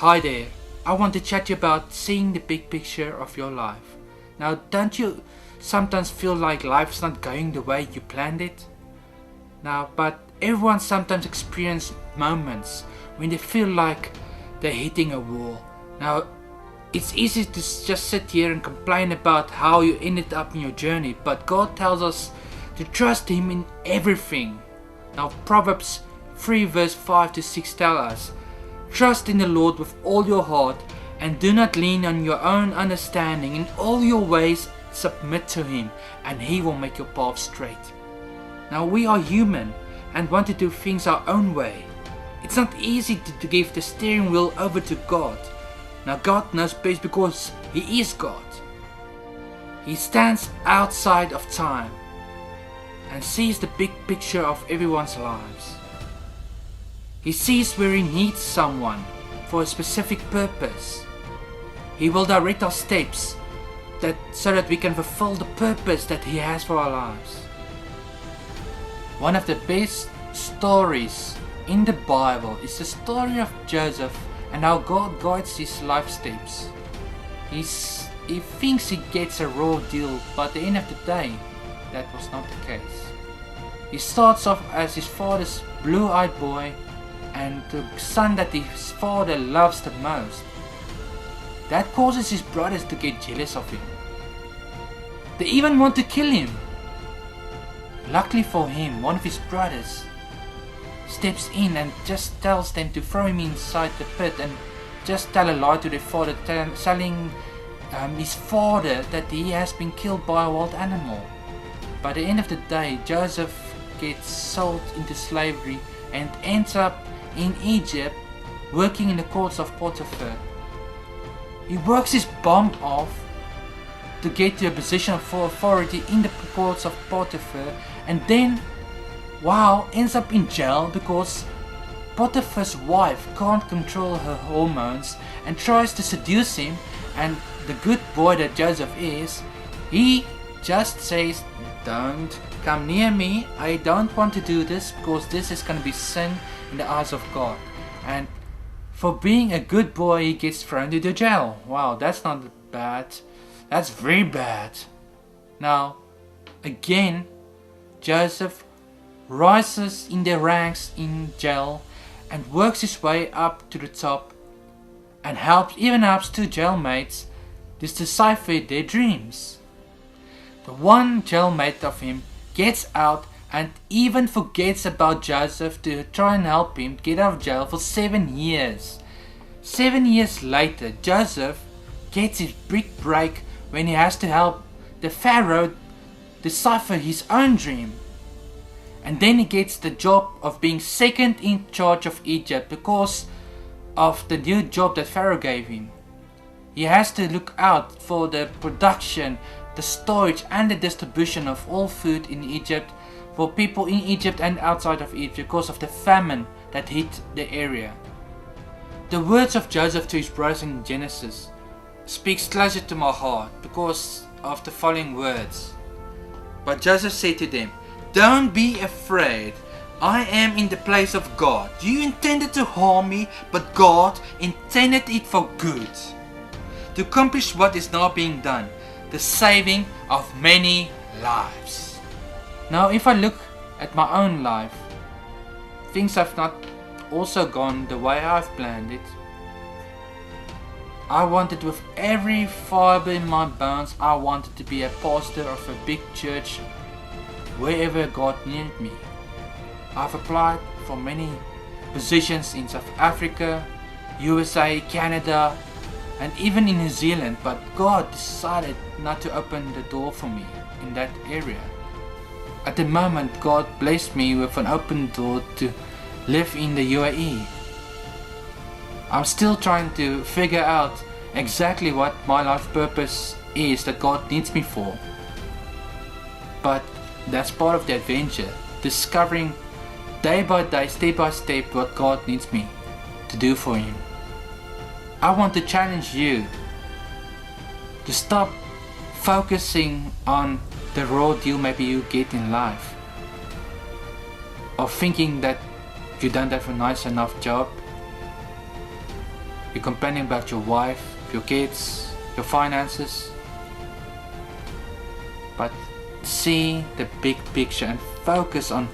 Hi there, I want to chat to you about seeing the big picture of your life. Now, don't you sometimes feel like life's not going the way you planned it? Now, but everyone sometimes experiences moments when they feel like they're hitting a wall. Now, it's easy to just sit here and complain about how you ended up in your journey, but God tells us to trust Him in everything. Now, Proverbs 3 verse 5 to 6 tell us, trust in the Lord with all your heart and do not lean on your own understanding. In all your ways submit to Him and He will make your path straight. Now, we are human and want to do things our own way. It's not easy to give the steering wheel over to God. Now, God knows best because He is God. He stands outside of time and sees the big picture of everyone's lives. He sees where He needs someone for a specific purpose. He will direct our steps so that we can fulfill the purpose that He has for our lives. One of the best stories in the Bible is the story of Joseph and how God guides his life steps. He thinks he gets a raw deal, but at the end of the day, that was not the case. He starts off as his father's blue-eyed boy and the son that his father loves the most. That causes his brothers to get jealous of him. They even want to kill him. Luckily for him, one of his brothers steps in and just tells them to throw him inside the pit and just tell a lie to their father, telling his father that he has been killed by a wild animal. By the end of the day, Joseph gets sold into slavery and ends up in Egypt working in the courts of Potiphar. He works his bum off to get to a position of authority in the courts of Potiphar, and then ends up in jail because Potiphar's wife can't control her hormones and tries to seduce him, and the good boy that Joseph is, he just says, don't come near me, I don't want to do this because this is going to be sin in the eyes of God. And for being a good boy, he gets thrown into jail. Wow, that's not bad. That's very bad. Now, again, Joseph rises in the ranks in jail and works his way up to the top and helps two jailmates to decipher their dreams. The one jailmate of him gets out and even forgets about Joseph to try and help him get out of jail for 7 years. 7 years later, Joseph gets his big break when he has to help the Pharaoh decipher his own dream. And then he gets the job of being second in charge of Egypt because of the new job that Pharaoh gave him. He has to look out for the production, the storage and the distribution of all food in Egypt for people in Egypt and outside of Egypt because of the famine that hit the area. The words of Joseph to his brothers in Genesis speaks closer to my heart because of the following words. But Joseph said to them, don't be afraid. I am in the place of God. You intended to harm me, but God intended it for good, to accomplish what is now being done, the saving of many lives. Now, if I look at my own life, things have not also gone the way I've planned it. I wanted with every fiber in my bones, I wanted to be a pastor of a big church wherever God needed me. I've applied for many positions in South Africa, USA, Canada, and even in New Zealand, but God decided not to open the door for me in that area. At the moment, God blessed me with an open door to live in the UAE. I'm still trying to figure out exactly what my life purpose is that God needs me for. But that's part of the adventure, discovering day by day, step by step what God needs me to do for Him. I want to challenge you to stop focusing on the raw deal maybe you get in life, or thinking that you don't have a nice enough job. You're complaining about your wife, your kids, your finances. But see the big picture and focus on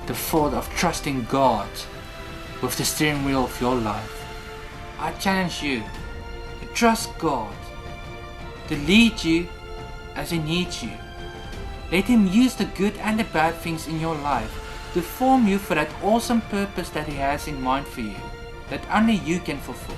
the thought of trusting God with the steering wheel of your life. I challenge you to trust God, to lead you as He needs you. Let Him use the good and the bad things in your life to form you for that awesome purpose that He has in mind for you, that only you can fulfill.